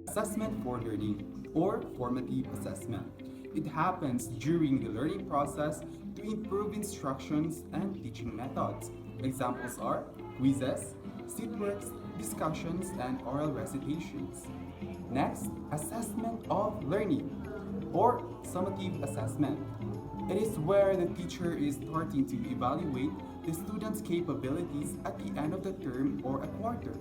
Assessment for learning or formative assessment. It happens during the learning process to improve instructions and teaching methods. Examples are quizzes, seatworks, discussions, and oral recitations. Next, assessment of learning or summative assessment. It is where the teacher is starting to evaluate the student's capabilities at the end of the term or a quarter.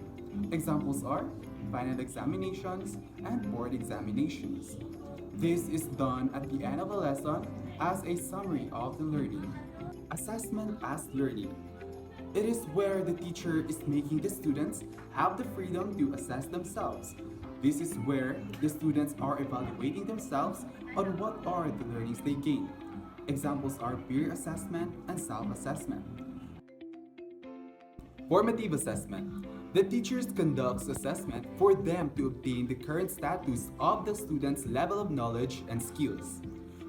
Examples are final examinations and board examinations. This is done at the end of a lesson as a summary of the learning. Assessment as learning. It is where the teacher is making the students have the freedom to assess themselves. This is where the students are evaluating themselves on what are the learnings they gain. Examples are peer assessment and self-assessment. Formative assessment. The teachers conducts assessment for them to obtain the current status of the student's level of knowledge and skills.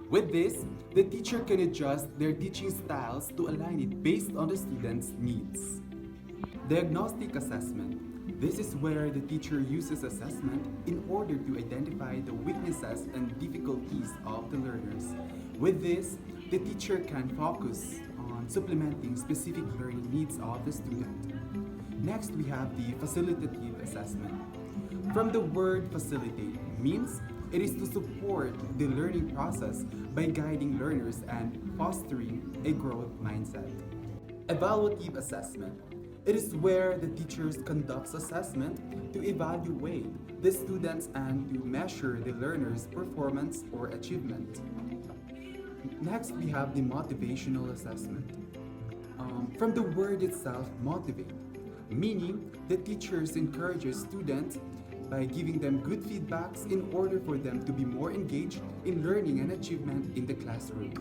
With this, the teacher can adjust their teaching styles to align it based on the student's needs. Diagnostic assessment. This is where the teacher uses assessment in order to identify the weaknesses and difficulties of the learners. With this, the teacher can focus on supplementing specific learning needs of the student. Next, we have the facilitative assessment. From the word facilitate means it is to support the learning process by guiding learners and fostering a growth mindset. Evaluative assessment. It is where the teachers conducts assessment to evaluate the students and to measure the learner's performance or achievement. Next, we have the motivational assessment. From the word itself, motivate, meaning the teachers encourages students by giving them good feedbacks in order for them to be more engaged in learning and achievement in the classroom.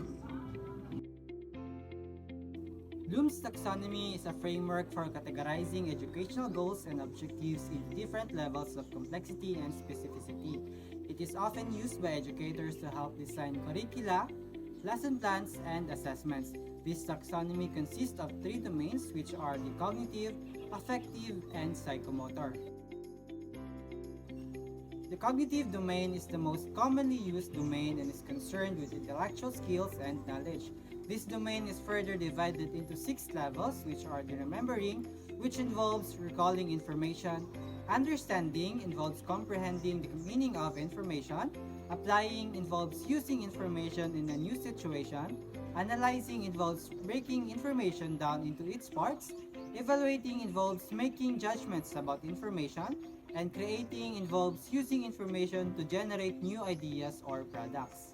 Bloom's taxonomy is a framework for categorizing educational goals and objectives into different levels of complexity and specificity. It is often used by educators to help design curricula, lesson plans, and assessments. This taxonomy consists of three domains, which are the cognitive, affective, and psychomotor. The cognitive domain is the most commonly used domain and is concerned with intellectual skills and knowledge. This domain is further divided into 6 levels, which are the remembering, which involves recalling information, understanding involves comprehending the meaning of information, applying involves using information in a new situation, analyzing involves breaking information down into its parts, evaluating involves making judgments about information, and creating involves using information to generate new ideas or products.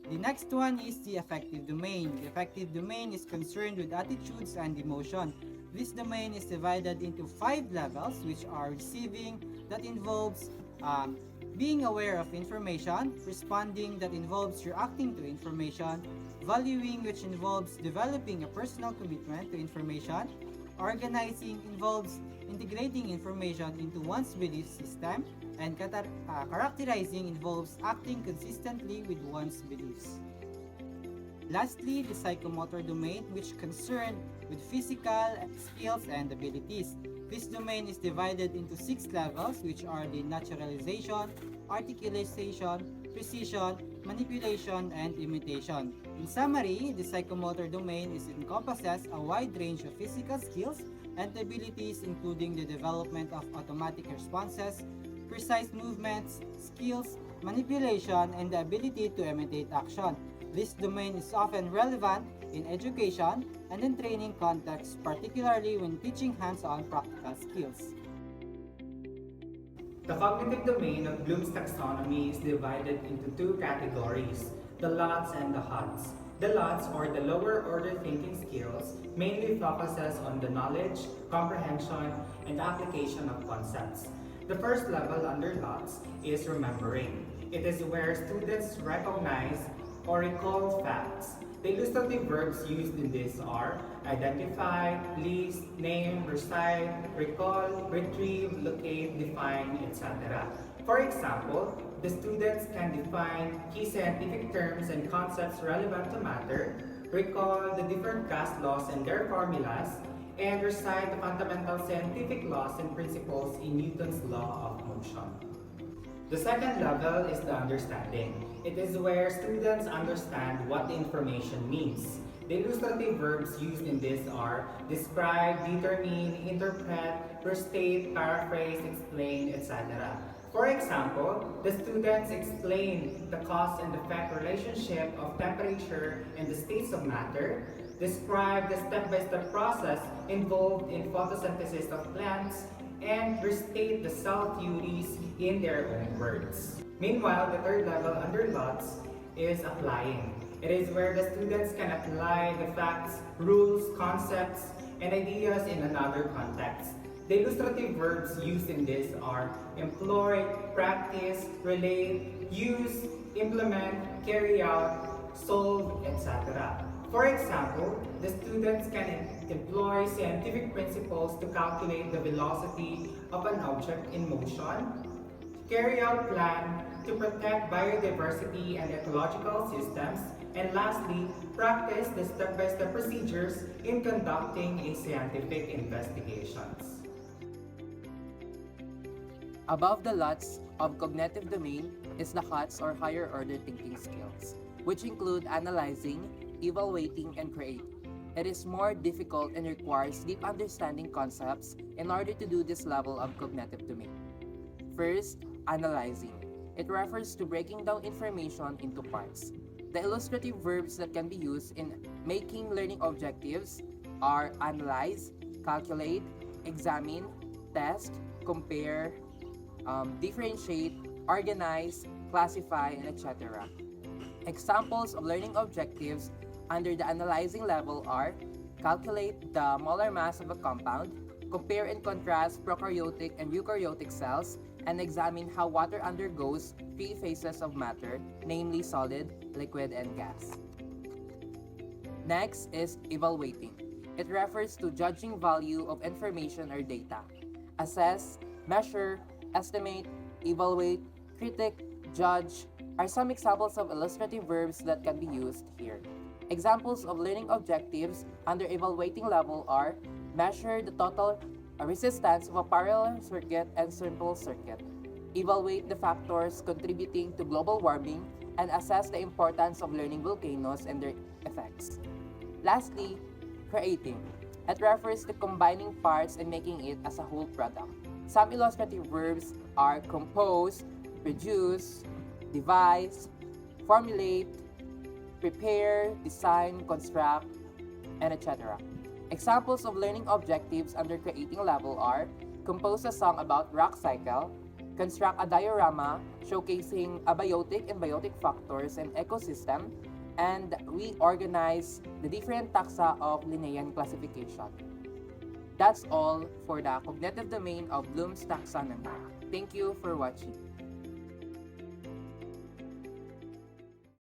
The next one is the affective domain. The affective domain is concerned with attitudes and emotion. This domain is divided into 5 levels, which are receiving, that involves being aware of information, responding, that involves reacting to information, valuing, which involves developing a personal commitment to information, organizing involves integrating information into one's belief system, and characterizing involves acting consistently with one's beliefs. Lastly, the psychomotor domain, which concerned with physical skills and abilities. This domain is divided into 6 levels, which are the naturalization, articulation, precision, manipulation, and imitation. In summary, the psychomotor domain encompasses a wide range of physical skills and abilities, including the development of automatic responses, precise movements, skills, manipulation, and the ability to imitate action. This domain is often relevant in education and in training contexts, particularly when teaching hands-on practical skills. The cognitive domain of Bloom's taxonomy is divided into 2 categories, the LOTS and the HOTS. The LOTS, or the lower order thinking skills, mainly focuses on the knowledge, comprehension, and application of concepts. The first level under LOTS is remembering. It is where students recognize or recall facts. The illustrative verbs used in this are identify, list, name, recite, recall, retrieve, locate, define, etc. For example, the students can define key scientific terms and concepts relevant to matter, recall the different gas laws and their formulas, and recite the fundamental scientific laws and principles in Newton's law of motion. The second level is the understanding. It is where students understand what the information means. The illustrative verbs used in this are describe, determine, interpret, restate, paraphrase, explain, etc. For example, the students explain the cause and effect relationship of temperature and the states of matter, describe the step-by-step process involved in photosynthesis of plants, and restate the cell theories in their own words. Meanwhile, the third level under LOTS is applying. It is where the students can apply the facts, rules, concepts, and ideas in another context. The illustrative verbs used in this are employ, practice, relate, use, implement, carry out, solve, etc. For example, the students can employ scientific principles to calculate the velocity of an object in motion, carry out plan to protect biodiversity and ecological systems, and lastly, practice the step-by-step procedures in conducting a scientific investigations. Above the lots of cognitive domain is the HOTS or higher order thinking skills, which include analyzing, evaluating, and creating. It is more difficult and requires deep understanding concepts in order to do this level of cognitive domain. First, analyzing. It refers to breaking down information into parts. The illustrative verbs that can be used in making learning objectives are analyze, calculate, examine, test, compare, differentiate, organize, classify, and etc. Examples of learning objectives under the analyzing level are calculate the molar mass of a compound, compare and contrast prokaryotic and eukaryotic cells, and examine how water undergoes three phases of matter, namely solid, liquid, and gas. Next is evaluating. It refers to judging value of information or data. Assess, measure, estimate, evaluate, critic, judge are some examples of illustrative verbs that can be used here. Examples of learning objectives under evaluating level are measure the total resistance of a parallel circuit and simple circuit, evaluate the factors contributing to global warming, and assess the importance of learning volcanoes and their effects. Lastly, creating. It refers to combining parts and making it as a whole product. Some illustrative verbs are compose, produce, devise, formulate, prepare, design, construct, and etc. Examples of learning objectives under creating level are compose a song about rock cycle, construct a diorama showcasing abiotic and biotic factors and ecosystem, and reorganize the different taxa of Linnaean classification. That's all for the cognitive domain of Bloom's taxonomy. Thank you for watching.